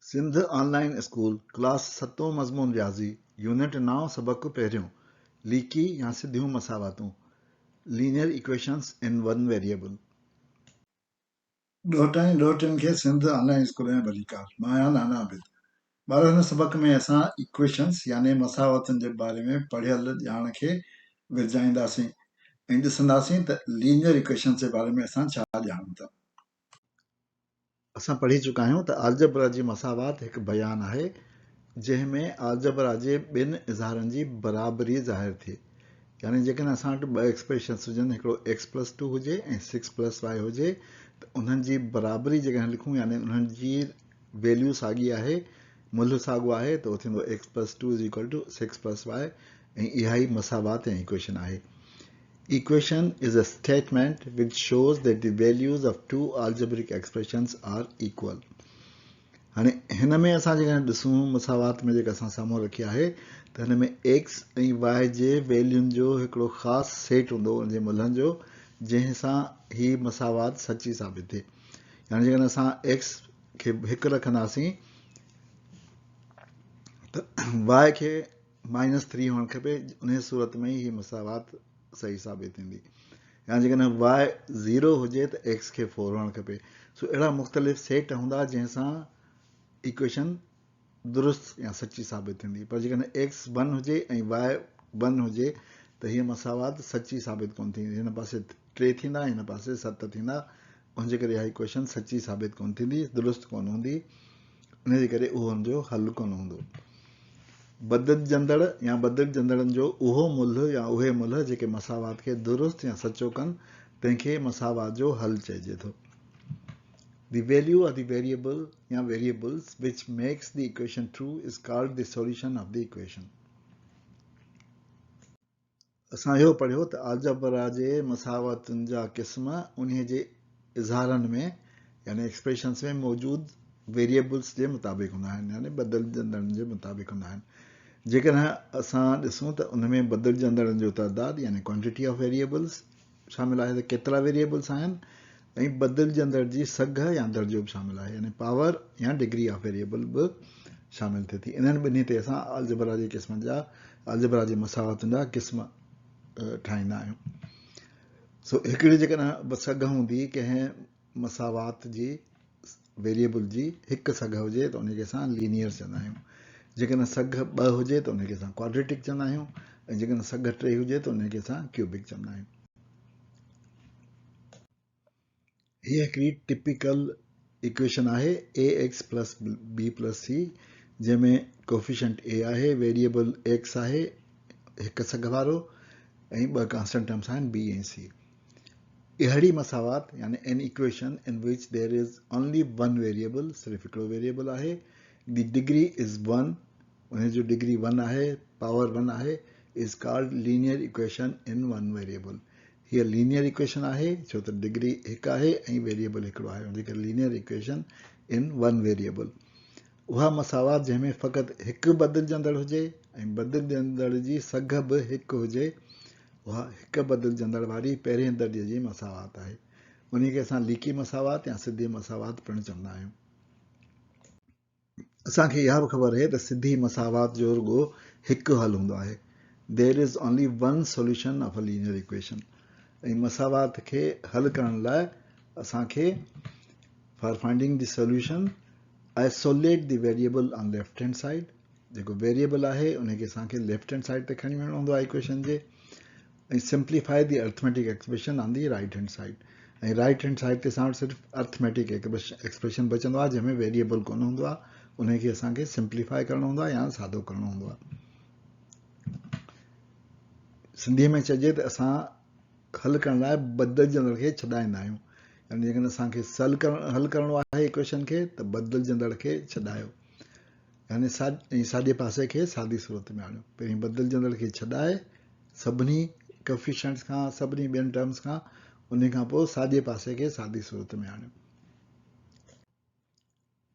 Sindh online school class 7 मज़मून रियाज़ी unit 9 सबक पहिरियों लीकी या सिधियूं मसावातूं linear equations in one variable. ॾोहटनि खे सिंध ऑनलाइन स्कूल में भलीकार। मां आहियां नाना आबिद। ॿार हिन सबक में असां इक्वेशन्स यानी मसावतुनि जे बारे में पढ़ियल ॼाण खे विरजाईंदासीं ऐं ॾिसंदासीं त लीनियर इक्वेशन्स जे बारे में असां छा ॼाणूं था। असां पढ़ी चुका आहियूं त आलजबरा जी मसावात हिकु बयान आहे जंहिंमें आलजबरा जे ॿिनि इज़हारनि जी बराबरी ज़ाहिर थिए। यानी जेकॾहिं असां वटि ॿ एक्सप्रेशन्स हुजनि, हिकिड़ो x+2 हुजे ऐं 6+y हुजे, त उन्हनि जी बराबरी जेकॾहिं लिखूं यानी उन्हनि जी वैल्यू साॻी आहे, मुल्ह साॻियो आहे, त उहो थींदो x+2 = 6+y ऐं इहा ई मसावात ऐं इक्वेशन आहे। Equation is a statement which shows that the values of two algebraic expressions are equal. हाणे हिन में असां जेकॾहिं ॾिसूं मसावात में जेका असां साम्हूं रखी आहे त हिन में x ऐं y जे वैल्युनि जो हिकिड़ो ख़ासि सेट हूंदो उनजे मुल्हनि जो जंहिंसां ही मसावात सची साबित थिए। यानी जेकॾहिं असां x खे 1 रखंदासीं त y खे -3 हुअणु खपे, उन सूरत में ई ही मसावात सही साबित थींदी। या जेकॾहिं y 0 हुजे त x खे 4 हुअणु खपे। सो अहिड़ा मुख़्तलिफ़ सेट हूंदा जंहिंसां इक्वेशन दुरुस्त या सची साबित थींदी। पर जेकॾहिं x 1 हुजे ऐं y 1 हुजे त हीअ मसावात सची साबित कोन थींदी। हिन पासे 3 थींदा, हिन पासे 7 थींदा, उनजे करे इहा इक्वेशन सची साबित कोन थींदी, दुरुस्त कोन हूंदी, इनजे करे उहो हुनजो हल कोन हूंदो। बदिलजंदड़ या बदिलजंदड़नि जो उहो मुल्ह या उहे मुल्ह जेके मसावात खे दुरुस्त या सचो कनि, तंहिंखे मसावात जो हल चइजे थो। The value of the variable या variables which makes the equation true is called the solution of the equation. असां इहो पढ़ियो त आलजबरा जे मसावतुनि जा क़िस्म उन्हीअ जे इज़हारनि में यानी एक्सप्रेशन्स में मौजूदु वेरिएबल्स जे मुताबिक़ हूंदा आहिनि, यानी बदिलजंदड़नि जे मुताबिक़ हूंदा आहिनि। जेकॾहिं असां ॾिसूं त उन में बदिलजंदड़नि जो तइदादु यानी क्वांटिटी ऑफ वेरिएबल्स शामिल आहे, त केतिरा वेरिएबल्स आहिनि, ऐं बदिलजंदड़ जी सघ या दर्जो बि शामिल आहे, यानी पावर या डिग्री ऑफ वेरिएबल बि शामिल थिए थी। इन्हनि ॿिन्ही ते असां आलजबरा जे क़िस्मनि जा आलजबरा जे मसावतुनि जा क़िस्म ठाहींदा आहियूं। सो हिकिड़ी जेकॾहिं सघ हूंदी कंहिं मसावात जी वेरिएबल जी हिकु सघ हुजे त उनखे असां लीनियर चवंदा आहियूं। जेकॾहिं सघ 2 हुजे त उनखे असां क्वाड्रेटिक चवंदा आहियूं, ऐं जेकॾहिं सघ 3 हुजे त उनखे असां क्यूबिक चवंदा आहियूं। हीअ हिकिड़ी टिपिकल इक्वेशन आहे ax + b + c, जंहिंमें कोफिशेंट a आहे, वेरिएबल x आहे हिकु सघ वारो, ऐं 2 कांस्टेंट टर्म्स आहिनि b ऐं c। अहिड़ी मसावात यानी N equation in which there is only one variable, सिर्फ़ु हिकिड़ो वेरिएबल आहे, द डिग्री इज़ 1, उन जो डिग्री 1 आहे, पावर 1 आहे, is called linear equation in one variable. हीअ लीनियर इक्वेशन आहे छो त डिग्री 1 आहे ऐं वेरिएबल हिकिड़ो आहे, उनजे करे linear equation in one variable. उहा मसावात जंहिंमें फ़क़ति हिकु बदिलजंदड़ हुजे ऐं बदिलजंदड़ जी सघ बि हिकु हुजे, उहा हिकु बदिलजंदड़ वारी पहिरें दर्जे जी मसावात आहे। उन खे असां लीकी मसावात या सिधी मसावात पिणु चवंदा आहियूं। असांखे इहा बि ख़बर आहे त सिधी मसावात जो रुॻो हिकु हल हूंदो आहे। There is only one solution of a linear equation. ऐं मसावात खे हल करण लाइ असांखे for finding the solution isolate the variable on left hand side. जेको वेरिएबल आहे उनखे असांखे लेफ्ट हैंड साइड ते खणी वञिणो हूंदो आहे इक्वेशन जे, ऐं simplify the arithmetic expression on the right hand side. ऐं राइट हैंड साइड ते असां वटि सिर्फ़ु अर्थमेटिक एक्सप्रेशन बचंदो आहे जंहिंमें वेरिएबल कोन हूंदो आहे, उनखे असांखे सिंप्लीफाई करणो हूंदो आहे या सादो करणो हूंदो आहे। सिंधीअ में चइजे त असां हल करण लाइ बदिलजंदड़ खे छॾाईंदा आहियूं। यानी जेकॾहिं असांखे हल करणो आहे इक्वेशन खे त बदिलजंदड़ खे छॾायो, यानी साॼे पासे खे सादी सूरत में आणियो। पहिरीं बदिलजंदड़ खे छॾाए सभिनी कोफिशेंट्स खां, सभिनी ॿियनि टर्म्स खां, उन खां पोइ साॼे पासे खे सादी सूरत में आणियो।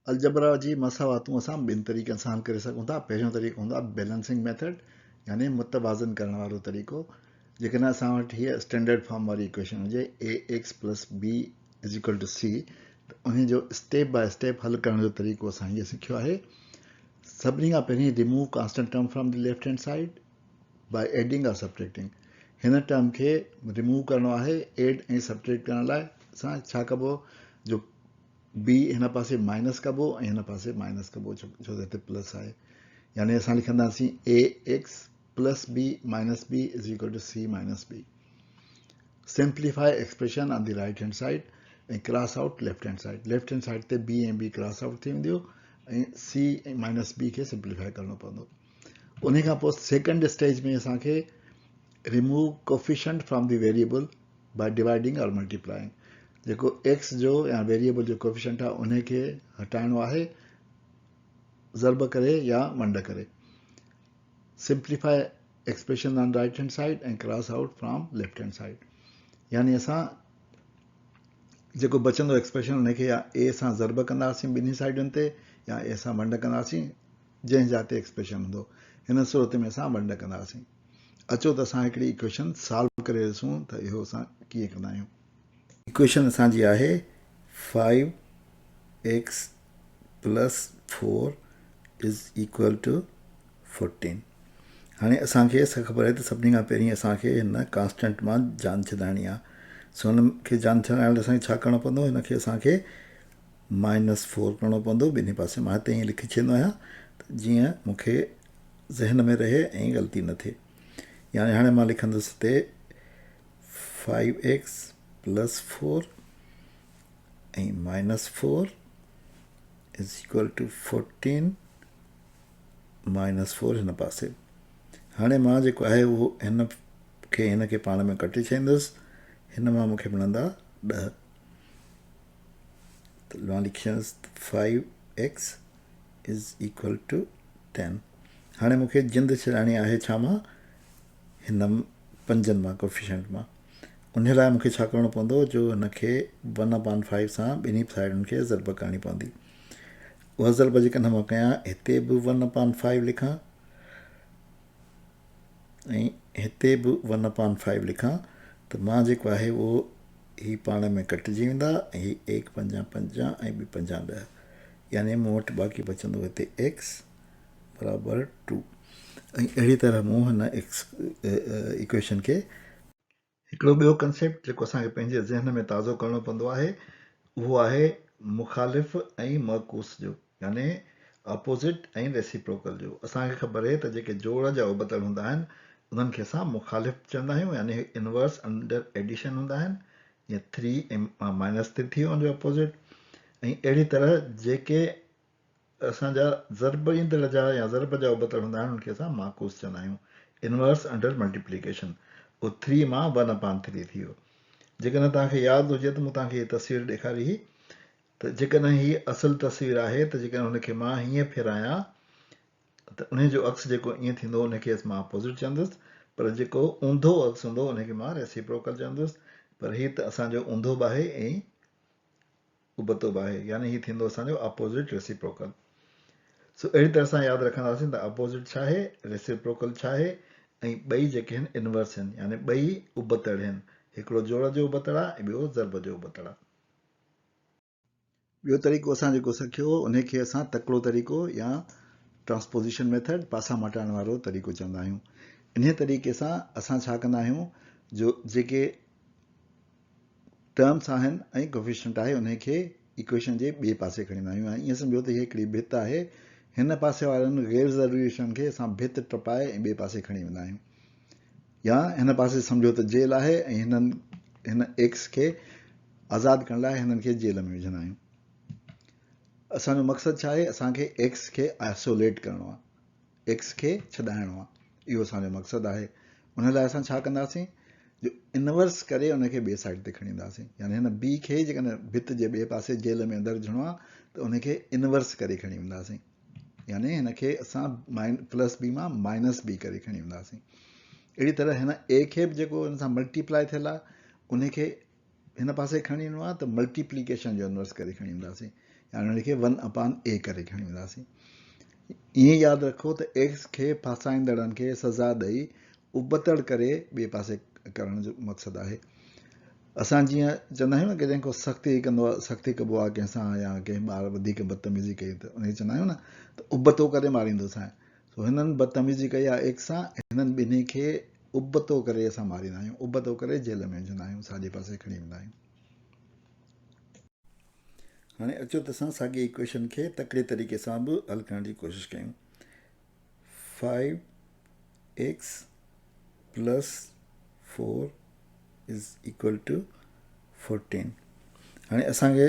अलजबरा जी मसावातूं असां ॿिनि तरीक़नि सां हल करे सघूं था। पहिरियों तरीक़ो हूंदो आहे बैलेंसिंग मेथड, यानी मुतवाज़न करण वारो तरीक़ो। जेकॾहिं असां वटि हीअ स्टैंडर्ड फॉर्म वारी इक्वेशन हुजे ax + b = c, उन जो स्टेप बाय स्टेप हल करण जो तरीक़ो असां हीअ सिखियो आहे। सभिनी खां पहिरीं remove constant term from the left hand side by adding or subtracting. हिन टर्म खे रिमूव करणो आहे एड ऐं सब्ट्रैक्ट करण लाइ असां छा कबो, जो बी हिन पासे माइनस कबो ऐं हिन पासे माइनस कबो, छो त हिते प्लस आहे। यानी असां लिखंदासीं A X plus B minus B is equal to C minus B. Simplify expression on the right hand side ऐं cross out left hand side. Left hand side ते बी ऐं बी क्रॉस आउट थी वेंदियूं ऐं C ऐं minus B खे simplify करणो पवंदो। उन खां पोइ सेकेंड स्टेज में असांखे remove coefficient from the variable by dividing or multiplying. जेको एक्स जो या वेरिएबल जो कोफिशिएंट आहे उन खे हटाइणो आहे ज़रब करे या वंड करे। Simplify expression on right hand side and cross out from left hand side. यानी असां जेको बचंदो एक्सप्रेशन उनखे या ए सां ज़रब कंदासीं ॿिन्ही साइडुनि ते या ए सां वंड कंदासीं जंहिं जाते एक्सप्रेशन हूंदो। हिन सूरत में असां वंड कंदासीं। अचो त असां हिकिड़ी इक्वेशन सॉल्व करे ॾिसूं त इहो असां कीअं कंदा आहियूं। इक्वेशन असांजी आहे 5x plus 4 is equal two 14। हाणे असांखे ख़बर आहे त सभिनी खां पहिरीं असांखे हिन कांस्टेंट मां जान छॾाइणी आहे। सो हुन खे जान छॾाइण लाइ असांखे छा करिणो पवंदो, हिनखे असांखे -4 करिणो पवंदो ॿिन्ही पासे। मां हिते ईअं लिखी छॾींदो आहियां त जीअं मूंखे ज़हन में रहे ऐं ग़लती न थिए। यानी हाणे मां लिखंदुसि हिते 5x प्लस 4 ऐं -4 इज़ इक्वल टू 14 -4 हिन पासे। हाणे मां जेको आहे उहो हिन खे पाण में कटे छॾींदुसि। हिन मां मूंखे मिलंदा 10। त मां लिखी छॾंदुसि 5x इज़ इक्वल टू 10। हाणे मूंखे जिंद छॾाइणी आहे छा मां, हिन 5 मां कोफिशिएंट मां। उन लाइ मूंखे छा करिणो पवंदो, जो हिनखे 1/5 सां ॿिन्ही साइडुनि खे ज़रब करणी पवंदी। उहा ज़रब जेकॾहिं मां कयां, हिते बि 1/5 लिखां ऐं हिते बि 1/5 लिखां, त मां जेको आहे उहो ही पाण में कटिजी वेंदा ऐं ही 1 5 5 ऐं ॿी 5 10। यानी मूं वटि बाक़ी बचंदो हिते x बराबरि 2। ऐं अहिड़ी तरह मूं हिन इक्वेशन खे हिकिड़ो ॿियो कंसेप्ट जेको असांखे पंहिंजे ज़हन में ताज़ो करणो पवंदो आहे, उहो आहे मुखालिफ़ ऐं मअकूस जो, यानी अपोज़िट ऐं रेसिप्रोकल जो। असांखे ख़बर आहे त जेके जोड़ जा उबतड़ हूंदा आहिनि उन्हनि खे असां मुखालिफ़ चवंदा आहियूं, यानी इनवर्स अंडर एडिशन हूंदा आहिनि। या 3 ऐं माइनस ते थी वियो उनजो अपोज़िट। ऐं अहिड़ी तरह जेके असांजा ज़रब ईंदड़ जा या ज़रब जा उबतड़ हूंदा आहिनि उनखे असां माकूस चवंदा आहियूं। इनवर्स अंडर मल्टीप्लिकेशन, उहो 3 मां 1/3 थी वियो। जेकॾहिं तव्हांखे यादि हुजे त मूं तव्हांखे हीअ तस्वीर ॾेखारी हुई त जेकॾहिं हीअ असुलु तस्वीर आहे त जेकॾहिं हुनखे मां हीअं फेरायां त उनजो अक्स जेको ईअं थींदो उनखे मां अपोज़िट चवंदुसि, पर जेको ऊंधो अक्स हूंदो उनखे मां रेसिप्रोकल चवंदुसि। पर हीअ त असांजो ऊंधो बि आहे ऐं उबतो बि आहे, यानी हीअ थींदो असांजो अपोज़िट रेसिप्रोकल। सो अहिड़ी तरह सां यादि रखंदासीं त अपोज़िट छा आहे, रेसिप्रोकल छा आहे, ऐं ॿई जेके आहिनि इनवर्स आहिनि, यानी ॿई उबतड़ आहिनि। हिकिड़ो जोड़ जो उबतड़ आहे ऐं ॿियो ज़रब जो उबतड़ आहे। ॿियो तरीक़ो असां जेको सिखियो उनखे असां तकिड़ो तरीक़ो या ट्रांसपोज़िशन मेथड, पासा मटाइण वारो तरीक़ो चवंदा आहियूं। इन तरीक़े सां असां छा कंदा आहियूं, जो जेके टर्म्स आहिनि ऐं कोफिशिएंट आहे उनखे इक्वेशन जे ॿिए पासे खणी वेंदा आहियूं। ऐं ईअं सम्झो त हीअ हिकिड़ी भित आहे, हिन पासे वारनि गैर ज़रूरी शयुनि खे असां भित टपाए ऐं ॿिए पासे खणी वेंदा आहियूं। या हिन पासे सम्झो त जेल आहे ऐं हिन एक्स खे आज़ादु करण लाइ हिननि खे जेल में विझंदा आहियूं। असांजो मक़सदु छा आहे, असांखे एक्स खे आइसोलेट करिणो आहे, एक्स खे छॾाइणो आहे, इहो असांजो मक़सदु आहे। उन लाइ असां छा कंदासीं, जो इनवर्स करे उनखे ॿिए साइड ते खणी ईंदासीं। यानी हिन बी खे जेकॾहिं भित जे ॿिए पासे जेल में अंदरि विझणो आहे त उनखे इनवर्स करे खणी वेंदासीं। यानी हिनखे असां +b मां -b करे खणी वेंदासीं। अहिड़ी तरह हिन ए खे बि जेको हिन सां मल्टीप्लाई थियल आहे उनखे हिन पासे खणी वञिणो आहे त मल्टीप्लिकेशन जो इनवर्स करे खणी वेंदासीं, यानी हुनखे 1/a करे खणी वेंदासीं। ईअं यादि रखो त एक्स खे फासाईंदड़नि खे सज़ा ॾेई उबतड़ करे ॿिए पासे करण जो मक़सदु आहे। असां जीअं चवंदा आहियूं न कि जेको सख़्ती कंदो आहे, सख़्ती कबो आहे कंहिंसां या कंहिं ॿार वधीक बदतमीज़ी कई त उनखे चवंदा आहियूं न त उबतो करे मारींदोसीं। सो हिननि बदतमीज़ी कई आहे एक सां, हिननि ॿिन्ही खे उबतो करे असां मारींदा आहियूं, उबतो करे जेल में विझंदा आहियूं, साॼे पासे खणी वेंदा आहियूं। हाणे अचो त असां साॻी इक्वेशन खे तकिड़े तरीक़े सां बि हल करण जी कोशिशि कयूं। 5x plus 4 is equal two 14। हाणे असांखे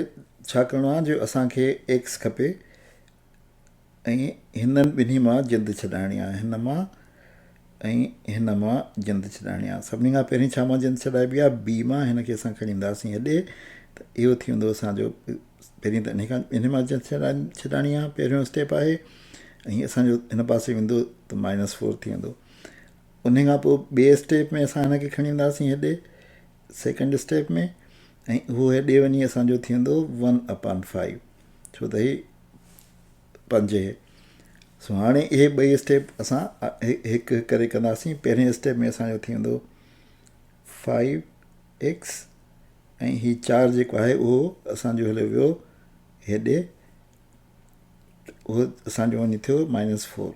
छा करिणो आहे, जो असांखे एक्स खपे ऐं हिननि ॿिन्ही मां जिंद छॾाइणी आहे, हिन मां ऐं हिन मां जिंद छॾाइणी आहे। सभिनी खां पहिरीं छा मां जिंद छॾाइबी आहे, बी मां हिन खे असां खणी ईंदासीं हेॾे, त इहो थी वेंदो असांजो पहिरीं त इन मां जिंद छॾाइणी आहे, पहिरियों स्टेप आहे। ऐं असांजो हिन पासे वेंदो त -4 थी वेंदो। उन खां पोइ ॿिए स्टेप में असां हिन खे खणी ईंदासीं हेॾे, सेकेंड स्टेप में, ऐं उहो हेॾे वञी असांजो थी वेंदो 1/5, छो त ही 5 आहे। सो हाणे इहे ॿई स्टेप असां हिकु करे कंदासीं। पहिरें स्टेप में असांजो थी वेंदो 5x ऐं ही 4 जेको आहे उहो असांजो हलियो वियो हेॾे, उहो असांजो वञी थियो -4।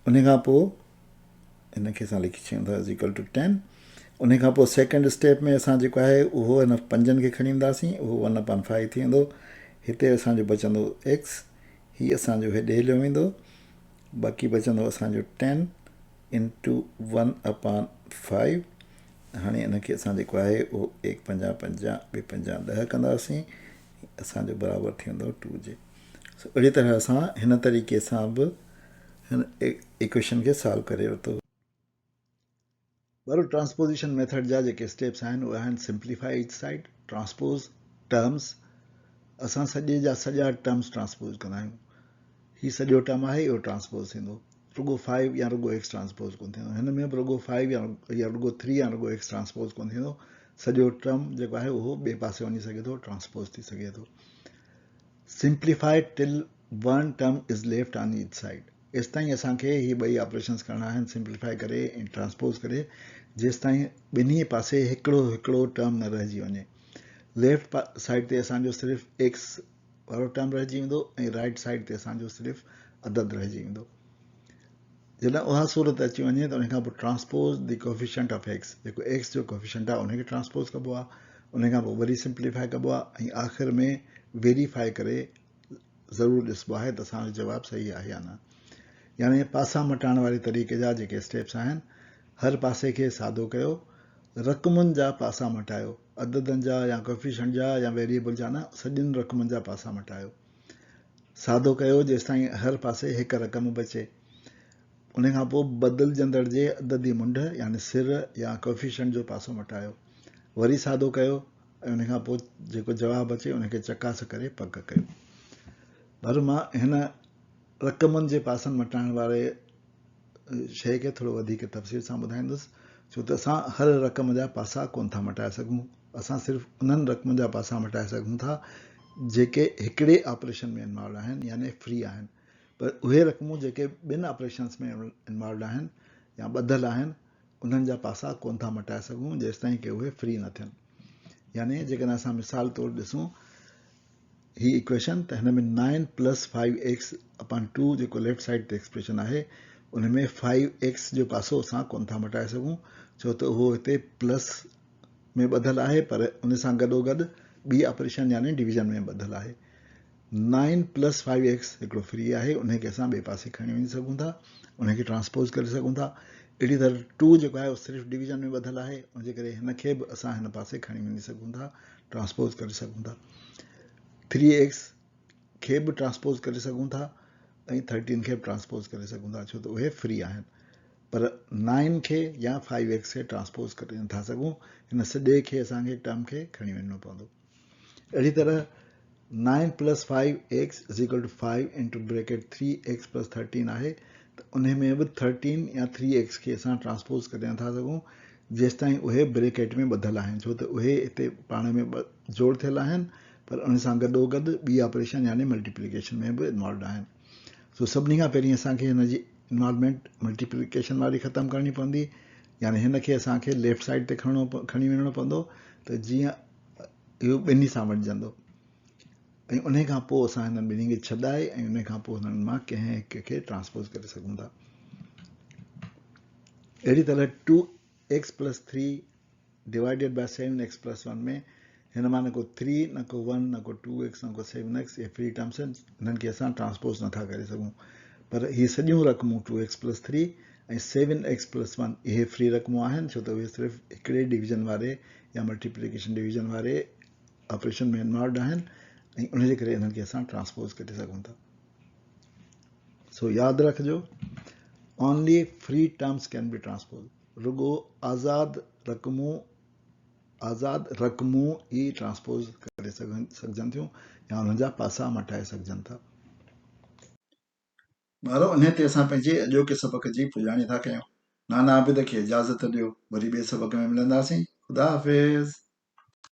उन खां पोइ हिनखे असां लिखी छॾियूं था इज़ इक्वल टू 10। उन खां पोइ सेकेंड स्टेप में असां जेको आहे उहो हिन 5 खे खणी ईंदासीं, उहो 1/5 थी वेंदो। हिते असांजो बचंदो x, हीअ असांजो हेॾे हलियो वेंदो, बाक़ी बचंदो असांजो 10 इंटू 1/5। हाणे हिनखे असां जेको आहे उहो 1 5 5 2 5 10 कंदासीं, असांजो बराबरि थी वेंदो 2 जे। सो अहिड़ी तरह असां हिन तरीक़े सां बि हिन इक्वेशन खे सॉल्व करे वरितो। पर ट्रांसपोजिशन मेथड जा जेके स्टेप्स आहिनि उहे आहिनि simplify each side, transpose terms. असां सॼे जा सॼा टर्म्स ट्रांसपोज कंदा आहियूं। हीउ सॼो टर्म आहे, इहो ट्रांसपोज थींदो। रुगो 5 या रुगो x ट्रांसपोज कोन थींदो। हिन में बि रुगो 5 या रुगो 3 या रुगो x ट्रांसपोज कोन थींदो। सॼो टर्म जेको आहे उहो ॿिए पासे वञी सघे थो, ट्रांसपोज थी सघे थो। Simplify till one term is left on each side. एसि ताईं असांखे ही ॿई ऑपरेशन्स करणा आहिनि, सिंप्लीफाई करे ऐं ट्रांसपोज करे, जेसि ताईं ॿिन्ही पासे हिकिड़ो टर्म न रहिजी वञे। लेफ्ट साइड ते असांजो सिर्फ़ु एक्स वारो टर्म रहिजी वेंदो ऐं राइट साइड ते असांजो सिर्फ़ु अदद रहिजी वेंदो। जॾहिं उहा सूरत अची वञे त उन खां पोइ transpose the coefficient of x, जेको एक्स जो कोफिशिएंट आहे उनखे ट्रांसपोज कबो आहे। उन खां पोइ वरी सिंप्लीफाई कबो आहे ऐं आख़िर में वेरीफाई करे ज़रूरु ॾिसबो आहे त असांजो जवाबु सही आहे या न। यानी पासा मटाइण वारे तरीक़े जा जेके स्टेप्स आहिनि, हर पासे खे सादो कयो, रक़मुनि जा पासा मटायो, अददनि जा या कोफिशिएंट जा या वेरिएबल जा न, सॼिनि रक़मुनि जा पासा मटायो। सादो कयो जेसि ताईं हर पासे हिकु रक़म बचे। उन खां पोइ बदिलजंदड़ जे अददी मुंड यानी सिर या कोफिशिएंट जो पासो मटायो, वरी सादो कयो ऐं उन खां पोइ जेको जवाबु अचे उनखे चकास करे पक कयो। पर मां हिन रक़मुनि जे पासनि मटाइण वारे शइ खे थोरो वधीक तफ़सील सां ॿुधाईंदुसि, छो त असां हर रक़म जा पासा कोन था मटाए सघूं। असां सिर्फ़ु उन्हनि रक़मुनि जा पासा मटाए सघूं था जेके हिकिड़े ऑपरेशन में इन्वॉल्व आहिनि, यानी फ्री आहिनि। पर उहे रक़मूं जेके ॿिनि ऑपरेशन्स में इन्वॉल्व आहिनि या ॿधल आहिनि, उन्हनि जा पासा कोन था मटाए सघूं जेसि ताईं की उहे फ्री न थियनि। यानी जेकॾहिं असां मिसाल तौरु ॾिसूं ही इक्वेशन, त हिन में 9 + 5x/2 जेको लेफ्ट साइड ते एक्सप्रेशन आहे, उन में 5x जो पासो असां कोन था मटाए सघूं, छो त उहो हिते प्लस में ॿधल आहे, पर उन सां गॾोगॾु ॿी ऑपरेशन यानी डिवीजन में ॿधल आहे। 9 + 5x हिकिड़ो फ्री आहे, उनखे असां ॿिए पासे खणी वञी सघूं था, उनखे ट्रांसपोज करे सघूं था। अहिड़ी तरह 2 जेको आहे उहो सिर्फ़ु डिवीजन में ॿधल आहे, उनजे करे हिनखे बि असां हिन पासे खणी वञी सघूं था, ट्रांसपोज करे सघूं था। 3x खे बि ट्रांसपोज करे सघूं था ऐं 13 खे बि ट्रांसपोज करे सघूं था, छो त उहे फ्री आहिनि। पर 9 खे या 5x खे ट्रांसपोज करे नथा सघूं, हिन सॼे खे असांखे टर्म खे खणी वञिणो पवंदो। अहिड़ी तरह 9 + 5x = 5 इंटू ब्रैकेट 3x + 13 आहे, त उन में बि 13 या 3x खे असां ट्रांसपोज करे नथा सघूं जेसि ताईं उहे ब्रैकेट में ॿधल आहिनि, छो त उहे हिते पाण में जोड़ थियल आहिनि, पर उन सां गॾोगॾु ॿी ऑपरेशन यानी मल्टीप्लिकेशन में बि इन्वॉल्व आहिनि। सो सभिनी खां पहिरीं असांखे हिन जी इन्वॉल्वमेंट मल्टीप्लिकेशन वारी ख़तमु करणी पवंदी, यानी हिनखे असांखे लेफ्ट साइड ते खणी वञिणो पवंदो त जीअं इहो ॿिन्ही सां वंडिजंदो ऐं उन खां पोइ असां हिननि ॿिन्ही खे छॾाए ऐं उन खां पोइ हुननि मां कंहिं हिक खे ट्रांसपोज़ करे सघूं था। अहिड़ी तरह 2x + 3 डिवाइडेड बाय 7x + 1 में हिन मां न को 3 न को 1 न को 2x न को 7x इहे फ्री टर्म्स आहिनि, हिननि खे असां ट्रांसपोज़ नथा करे सघूं। पर इहे सॼियूं रक़मूं 2x + 3 ऐं 7x + 1 इहे फ्री रक़मूं आहिनि, छो त उहे सिर्फ़ु हिकिड़े डिवीज़न वारे या मल्टीप्लिकेशन डिवीज़न वारे ऑपरेशन में इन्वॉल्वड आहिनि ऐं उनजे करे इन्हनि खे असां ट्रांसपोज़ करे सघूं था। सो यादि रखिजो, only free terms can be transpose, रुगो आज़ाद रक़मूं ई ट्रांसपोज करे सघजनि थियूं या उन्हनि जा पासा मटाए सघजनि था। ॿारो इन ते असां पंहिंजे अॼोके सबक़ जी पुॼाणी था कयूं। नाना आबिद खे इजाज़त ॾियो, वरी ॿिए सबक़ में मिलंदासीं। ख़ुदा हाफ़िज़।